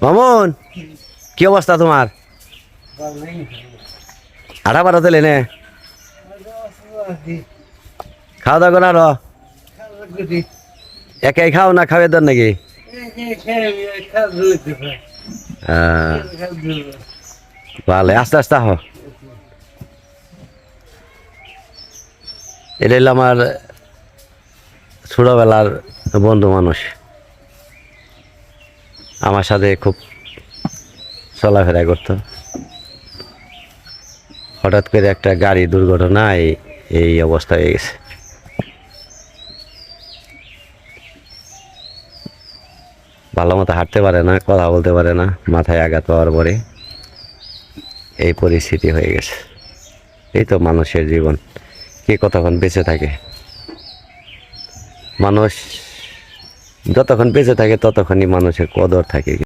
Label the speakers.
Speaker 1: মামুন, কি অবস্থা তোমার? আটা বারো তেলে নে, খাওয়া দাওয়া করে আরো একাই খাও না খাওয়ার দর নাকি? ভালো, আস্তে আস্তে আহ। এটা হলো আমার ছোটবেলার বন্ধু মানুষ, আমার সাথে খুব চলাফেরা করতো। হঠাৎ করে একটা গাড়ি দুর্ঘটনায় এই অবস্থা হয়ে গেছে। ভালো মতো হাঁটতে পারে না, কথা বলতে পারে না, মাথায় আঘাত পাওয়ার পরে এই পরিস্থিতি হয়ে গেছে। এই তো মানুষের জীবন, কে কতক্ষণ বেঁচে থাকে। মানুষ যতক্ষণ বেঁচে থাকে ততক্ষণই মানুষের কদর থাকে।